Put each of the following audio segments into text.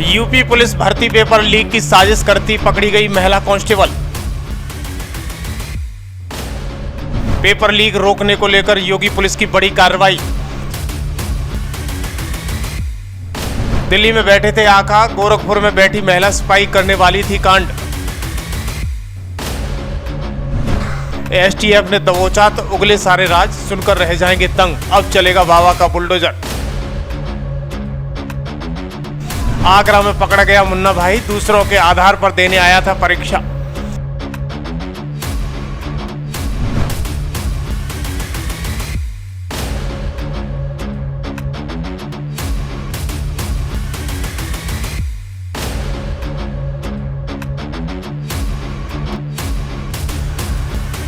UP police भर्ती paper leak की साजिश करती पकड़ी गई महिला कांस्टेबल। पेपर लीक रोकने को लेकर योगी पुलिस की बड़ी कार्रवाई। दिल्ली में बैठे थे आका, गोरखपुर में बैठी महिला सिपाही करने वाली थी कांड। एसटीएफ ने दबोचा तो उगले सारे राज, सुनकर रह जाएंगे तंग, अब चलेगा बाबा का बुलडोजर। आगरा में पकड़ा गया मुन्ना भाई, दूसरों के आधार पर देने आया था परीक्षा।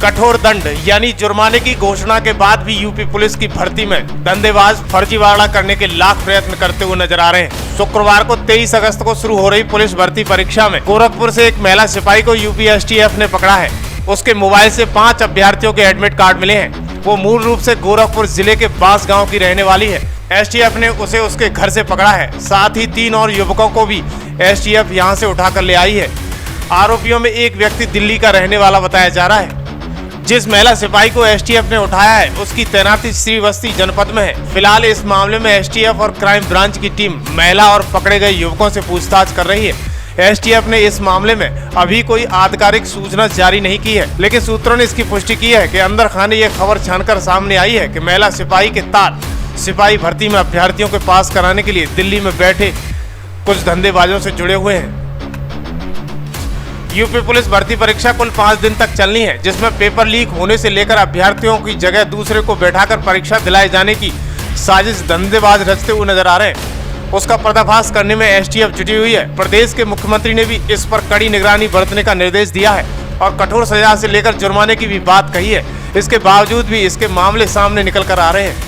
कठोर दंड यानी जुर्माने की घोषणा के बाद भी यूपी पुलिस की भर्ती में धंधेबाज फर्जीवाड़ा करने के लाख प्रयत्न करते हुए नजर आ रहे हैं। शुक्रवार को 23 अगस्त को शुरू हो रही पुलिस भर्ती परीक्षा में गोरखपुर से एक महिला सिपाही को यूपी एसटीएफ ने पकड़ा है। उसके मोबाइल से 5 अभ्यर्थियों के एडमिट कार्ड मिले हैं। वो मूल रूप से गोरखपुर जिले के बांस गाँव की रहने वाली है। एसटीएफ ने उसे उसके घर से पकड़ा है। साथ ही 3 और युवकों को भी एसटीएफ यहाँ से उठाकर ले आई है। आरोपियों में एक व्यक्ति दिल्ली का रहने वाला बताया जा रहा है। जिस महिला सिपाही को एसटीएफ ने उठाया है उसकी तैनाती श्रीवस्ती जनपद में है। फिलहाल इस मामले में एसटीएफ और क्राइम ब्रांच की टीम महिला और पकड़े गए युवकों से पूछताछ कर रही है। एसटीएफ ने इस मामले में अभी कोई आधिकारिक सूचना जारी नहीं की है, लेकिन सूत्रों ने इसकी पुष्टि की है कि अंदर खाने ये खबर छानकर सामने आई है कि महिला सिपाही के तार सिपाही भर्ती में अभ्यर्थियों के पास कराने के लिए दिल्ली में बैठे कुछ धंधेबाजों से जुड़े हुए हैं। यूपी पुलिस भर्ती परीक्षा कुल 5 दिन तक चलनी है, जिसमें पेपर लीक होने से लेकर अभ्यर्थियों की जगह दूसरे को बैठाकर परीक्षा दिलाए जाने की साजिश धंधेबाज रचते हुए नजर आ रहे हैं। उसका पर्दाफाश करने में एसटीएफ जुटी हुई है। प्रदेश के मुख्यमंत्री ने भी इस पर कड़ी निगरानी बरतने का निर्देश दिया है और कठोर सजा से लेकर जुर्माने की भी बात कही है। इसके बावजूद भी इसके मामले सामने निकल कर आ रहे हैं।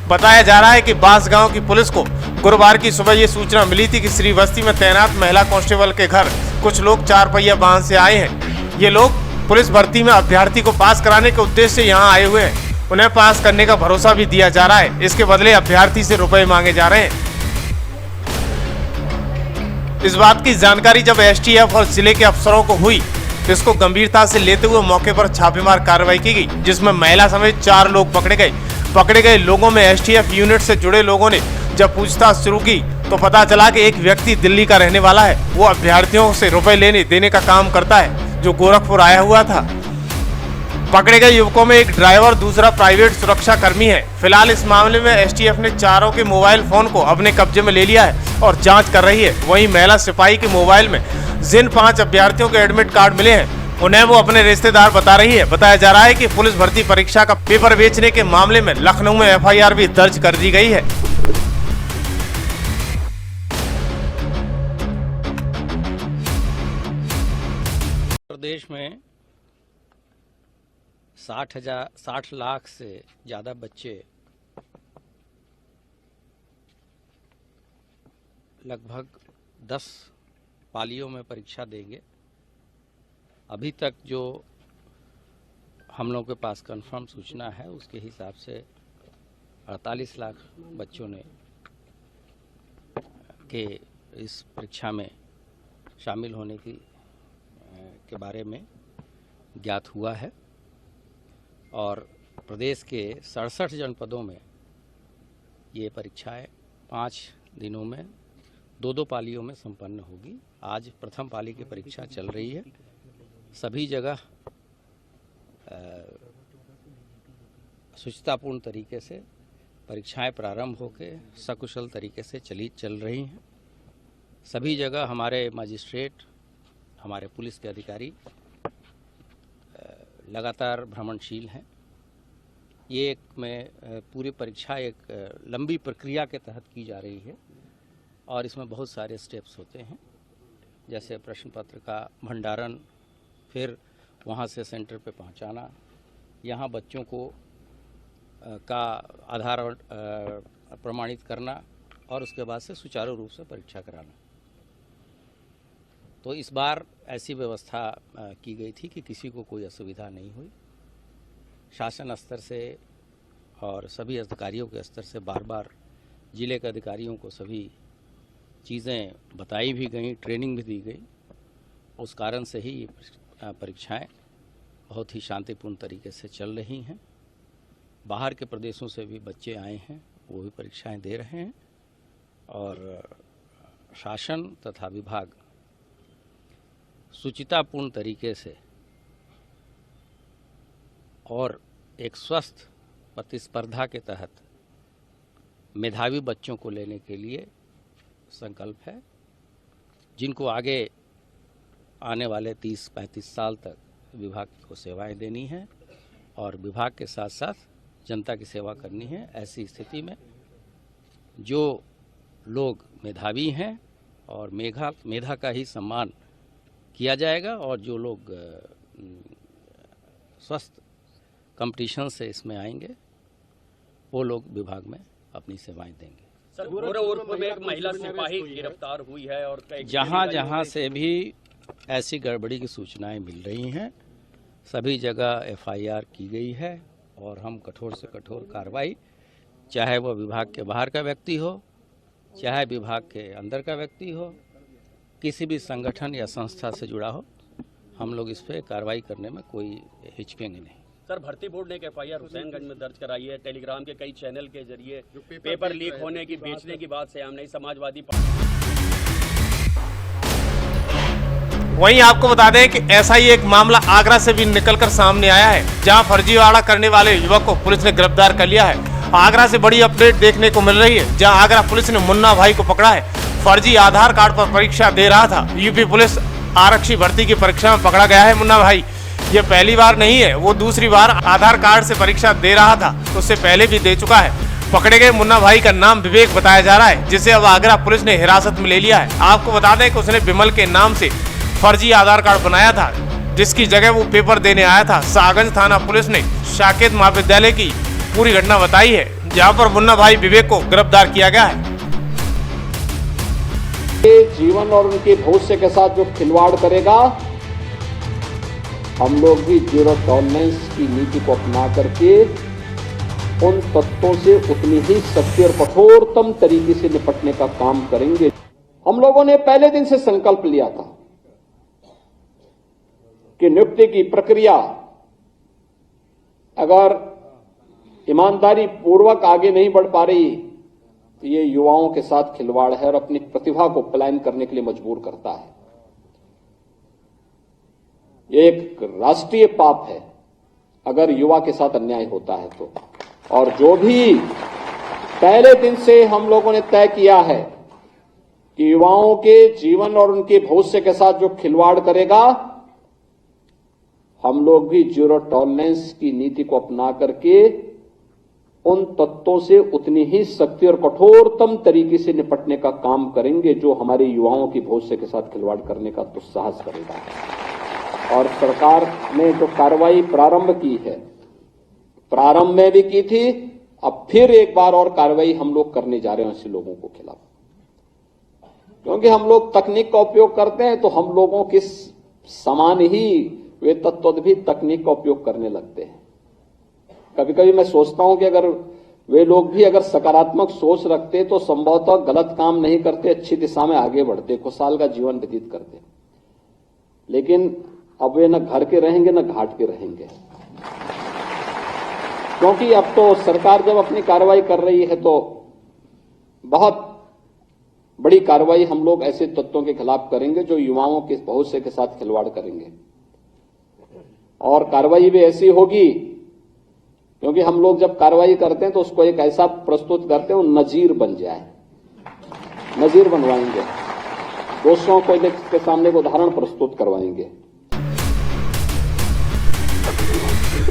बताया जा रहा है कि बांस गांव की पुलिस को गुरुवार की सुबह ये सूचना मिली थी कि श्रीवस्ती में तैनात महिला कांस्टेबल के घर कुछ लोग 4 पहिया वाहन से आए हैं। ये लोग पुलिस भर्ती में अभ्यर्थी को पास कराने के उद्देश्य से यहाँ आए हुए हैं। उन्हें पास करने का भरोसा भी दिया जा रहा है। इसके बदले अभ्यर्थी से रुपए मांगे जा रहे हैं। इस बात की जानकारी जब एसटीएफ और जिले के अफसरों को हुई, इसको गंभीरता से लेते हुए मौके पर छापेमार कार्रवाई की गई, जिसमें महिला समेत 4 लोग पकड़े गए। पकड़े गए लोगों में एसटीएफ यूनिट से जुड़े लोगों ने जब पूछताछ शुरू की तो पता चला कि एक व्यक्ति दिल्ली का रहने वाला है। वो अभ्यर्थियों से रुपए लेने देने का काम करता है, जो गोरखपुर आया हुआ था। पकड़े गए युवकों में एक ड्राइवर, दूसरा प्राइवेट सुरक्षा कर्मी है। फिलहाल इस मामले में एसटीएफ ने चारों के मोबाइल फोन को अपने कब्जे में ले लिया है और जांच कर रही है। वहीं महिला सिपाही के मोबाइल में जिन 5 अभ्यर्थियों के एडमिट कार्ड मिले हैं उन्हें वो अपने रिश्तेदार बता रही है। बताया जा रहा है कि पुलिस भर्ती परीक्षा का पेपर बेचने के मामले में लखनऊ में एफआईआर भी दर्ज कर दी गई है। प्रदेश में 60 लाख से ज़्यादा बच्चे लगभग 10 पालियों में परीक्षा देंगे। अभी तक जो हम लोगों के पास कंफर्म सूचना है उसके हिसाब से 48 लाख बच्चों ने के इस परीक्षा में शामिल होने के बारे में ज्ञात हुआ है और प्रदेश के 67 जनपदों में ये परीक्षाएं 5 दिनों में 2-2 पालियों में संपन्न होगी। आज प्रथम पाली की परीक्षा चल रही है। सभी जगह शुचितापूर्ण तरीके से परीक्षाएं प्रारंभ होकर सकुशल तरीके से चल रही हैं। सभी जगह हमारे मजिस्ट्रेट, हमारे पुलिस के अधिकारी लगातार भ्रमणशील हैं। ये पूरी परीक्षा एक लंबी प्रक्रिया के तहत की जा रही है और इसमें बहुत सारे स्टेप्स होते हैं, जैसे प्रश्न पत्र का भंडारण, फिर वहाँ से सेंटर पे पहुँचाना, यहाँ बच्चों को का आधार प्रमाणित करना और उसके बाद से सुचारू रूप से परीक्षा कराना। तो इस बार ऐसी व्यवस्था की गई थी कि किसी को कोई असुविधा नहीं हुई। शासन स्तर से और सभी अधिकारियों के स्तर से बार बार जिले के अधिकारियों को सभी चीज़ें बताई भी गई, ट्रेनिंग भी दी गई। उस कारण से ही ये परीक्षाएं बहुत ही शांतिपूर्ण तरीके से चल रही हैं। बाहर के प्रदेशों से भी बच्चे आए हैं, वो भी परीक्षाएं दे रहे हैं और शासन तथा विभाग सुचितापूर्ण तरीके से और एक स्वस्थ प्रतिस्पर्धा के तहत मेधावी बच्चों को लेने के लिए संकल्प है, जिनको आगे आने वाले 30-35 साल तक विभाग को सेवाएं देनी है और विभाग के साथ साथ जनता की सेवा करनी है। ऐसी स्थिति में जो लोग मेधावी हैं और मेधा का ही सम्मान किया जाएगा और जो लोग स्वस्थ कंपटीशन से इसमें आएंगे वो लोग विभाग में अपनी सेवाएं देंगे। सर, गोरखपुर में एक महिला सिपाही गिरफ्तार हुई है और जहां से भी ऐसी गड़बड़ी की सूचनाएं मिल रही हैं, सभी जगह FIR की गई है और हम कठोर से कठोर कार्रवाई, चाहे वह विभाग के बाहर का व्यक्ति हो, चाहे विभाग के अंदर का व्यक्ति हो, किसी भी संगठन या संस्था से जुड़ा हो, हम लोग इस पर कार्रवाई करने में कोई हिचकेंगे नहीं। सर, भर्ती बोर्ड ने एक FIR हुसैनगंज में दर्ज कराई है। टेलीग्राम के कई चैनल के जरिए पेपर लीक होने की, बेचने की बात सामने समाजवादी पार्टी। वहीं आपको बता दें कि ऐसा ही एक मामला आगरा से भी निकलकर सामने आया है, जहां फर्जीवाड़ा करने वाले युवक को पुलिस ने गिरफ्तार कर लिया है। आगरा से बड़ी अपडेट देखने को मिल रही है, जहां आगरा पुलिस ने मुन्ना भाई को पकड़ा है। फर्जी आधार कार्ड पर परीक्षा दे रहा था। यूपी पुलिस आरक्षी भर्ती की परीक्षा में पकड़ा गया है मुन्ना भाई। ये पहली बार नहीं है, वो दूसरी बार आधार कार्ड से परीक्षा दे रहा था, उससे पहले भी दे चुका है। पकड़े गए मुन्ना भाई का नाम विवेक बताया जा रहा है, जिसे अब आगरा पुलिस ने हिरासत में ले लिया है। आपको बता दें कि उसने विमल के नाम से फर्जी आधार कार्ड बनाया था, जिसकी जगह वो पेपर देने आया था। सागंज थाना पुलिस ने साकेत महाविद्यालय की पूरी घटना बताई है, जहां पर मुन्ना भाई विवेक को गिरफ्तार किया गया है। जीवन और उनके भविष्य के साथ जो खिलवाड़ करेगा, हम लोग भी जीरो टॉलरेंस की नीति को अपना करके उन तत्वों से उतनी ही सख्ती और कठोरतम तरीके से निपटने का काम करेंगे। हम लोगों ने पहले दिन से संकल्प लिया था कि नियुक्ति की प्रक्रिया अगर ईमानदारी पूर्वक आगे नहीं बढ़ पा रही तो ये युवाओं के साथ खिलवाड़ है और अपनी प्रतिभा को पलायन करने के लिए मजबूर करता है। ये एक राष्ट्रीय पाप है अगर युवा के साथ अन्याय होता है तो। और जो भी पहले दिन से हम लोगों ने तय किया है कि युवाओं के जीवन और उनके भविष्य के साथ जो खिलवाड़ करेगा, हम लोग भी जीरो टॉलरेंस की नीति को अपना करके उन तत्वों से उतनी ही सख्ती और कठोरतम तरीके से निपटने का काम करेंगे जो हमारे युवाओं के भविष्य के साथ खिलवाड़ करने का दुस्साहस करेगा। और सरकार ने जो कार्रवाई प्रारंभ की है, प्रारंभ में भी की थी, अब फिर एक बार और कार्रवाई हम लोग करने जा रहे हैं ऐसे लोगों को खिलाफ। क्योंकि हम लोग तकनीक का उपयोग करते हैं तो हम लोगों के समान ही वे तत्व भी तकनीक का उपयोग करने लगते हैं। कभी कभी मैं सोचता हूं कि अगर वे लोग भी अगर सकारात्मक सोच रखते तो संभवतः गलत काम नहीं करते, अच्छी दिशा में आगे बढ़ते, खुशहाल का जीवन व्यतीत करते। लेकिन अब वे न घर के रहेंगे न घाट के रहेंगे, क्योंकि अब तो सरकार जब अपनी कार्रवाई कर रही है तो बहुत बड़ी कार्रवाई हम लोग ऐसे तत्वों के खिलाफ करेंगे जो युवाओं के भविष्य के साथ खिलवाड़ करेंगे। और कार्रवाई भी ऐसी होगी क्योंकि हम लोग जब कार्रवाई करते हैं तो उसको एक ऐसा प्रस्तुत करते हैं वो नजीर बन जाए, नजीर बनवाएंगे, दोषियों को के सामने एक उदाहरण प्रस्तुत करवाएंगे।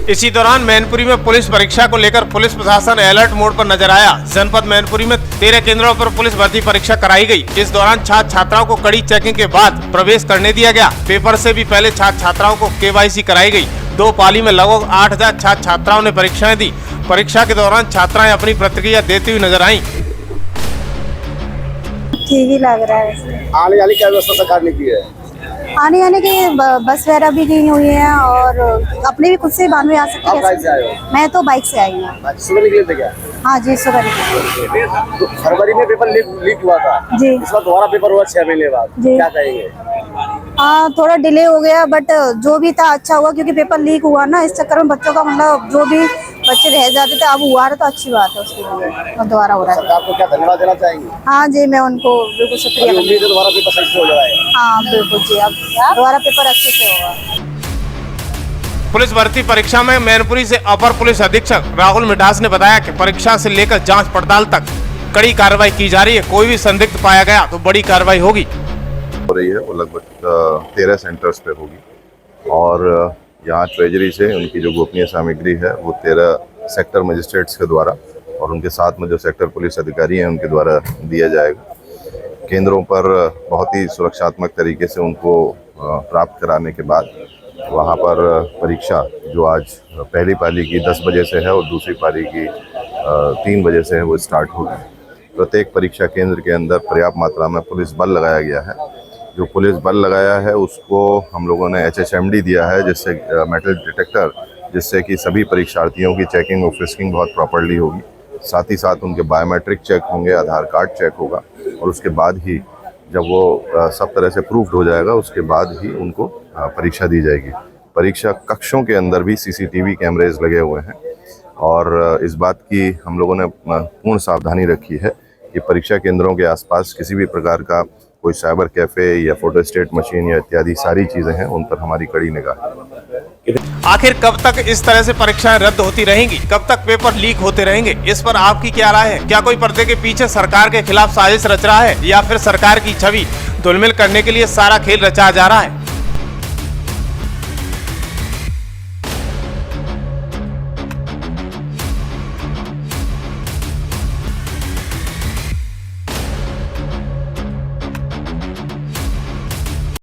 इसी दौरान मैनपुरी में पुलिस परीक्षा को लेकर पुलिस प्रशासन अलर्ट मोड पर नजर आया। जनपद मैनपुरी में 13 केंद्रों पर पुलिस भर्ती परीक्षा कराई गई। इस दौरान छात्र छात्राओं को कड़ी चेकिंग के बाद प्रवेश करने दिया गया। पेपर से भी पहले छात्र छात्राओं को KYC कराई गई। 2 पाली में लगभग 8000 छात्र छात्राओं ने परीक्षाएं दी। परीक्षा के दौरान छात्राएं अपनी प्रतिक्रिया देती हुई नजर आईं। ठीक ही लग रहा है। आने जाने की व्यवस्था सरकार ने की है? आने जाने की बस वगैरह भी की हुई है और अपने भी खुद से बाद में आ सकते हैं। आप बाइक से आए हो? मैं तो बाइक से आई हूँ। सुबह निकले थे क्या? हाँ जी सुबह तो फरवरी में पेपर लीक हुआ था जी। इस बार दोबारा पेपर हुआ 6 महीने बाद जी। क्या कहेंगे? हाँ थोड़ा डिले हो गया बट जो भी था अच्छा हुआ क्योंकि पेपर लीक हुआ ना, इस चक्कर में बच्चों का मतलब जो भी बच्चे रह जाते थे अब हुआ तो अच्छी बात है उसके लिए, और दोबारा हो रहा है। सरकार को क्या धन्यवाद देना चाहेंगे? हाँ जी मैं उनको बिल्कुल शुक्रिया अभी उम्मीद है दोबारा पेपर सही से हो जाएगा। हाँ बिल्कुल जी, अब दोबारा पेपर अच्छे से होगा। पुलिस भर्ती परीक्षा में मैनपुरी से अपर पुलिस अधीक्षक राहुल मिठास ने बताया कि परीक्षा से लेकर जांच पड़ताल तक कड़ी कार्रवाई की जा रही है। कोई भी संदिग्ध पाया गया तो बड़ी कार्रवाई होगी। हो रही है वो लगभग 13 सेंटर्स पे होगी और यहाँ ट्रेजरी से उनकी जो गोपनीय सामग्री है वो 13 सेक्टर मजिस्ट्रेट्स के द्वारा और उनके साथ में जो सेक्टर पुलिस अधिकारी हैं उनके द्वारा दिया जाएगा। केंद्रों पर बहुत ही सुरक्षात्मक तरीके से उनको प्राप्त कराने के बाद वहाँ पर परीक्षा जो आज पहली पाली की 10 बजे से है और दूसरी पाली की 3 बजे से है वो स्टार्ट होगी। प्रत्येक परीक्षा केंद्र के अंदर पर्याप्त मात्रा में पुलिस बल लगाया गया है। जो पुलिस बल लगाया है उसको हम लोगों ने HHMD दिया है, जिससे मेटल डिटेक्टर, जिससे कि सभी परीक्षार्थियों की चेकिंग और फ्रिस्किंग बहुत प्रॉपर्ली होगी। साथ ही साथ उनके बायोमेट्रिक चेक होंगे, आधार कार्ड चेक होगा और उसके बाद ही जब वो सब तरह से प्रूफ्ड हो जाएगा उसके बाद ही उनको परीक्षा दी जाएगी। परीक्षा कक्षों के अंदर भी CCTV कैमरेज लगे हुए हैं और इस बात की हम लोगों ने पूर्ण सावधानी रखी है कि परीक्षा केंद्रों के आसपास किसी भी प्रकार का कोई साइबर कैफे या फोटोस्टेट मशीन या इत्यादि सारी चीज़ें हैं उन पर हमारी कड़ी निगाह है। आखिर कब तक इस तरह से परीक्षाएं रद्द होती रहेंगी, कब तक पेपर लीक होते रहेंगे, इस पर आपकी क्या राय है? क्या कोई पर्दे के पीछे सरकार के खिलाफ साजिश रच रहा है या फिर सरकार की छवि धुलमिल करने के लिए सारा खेल रचा जा रहा है?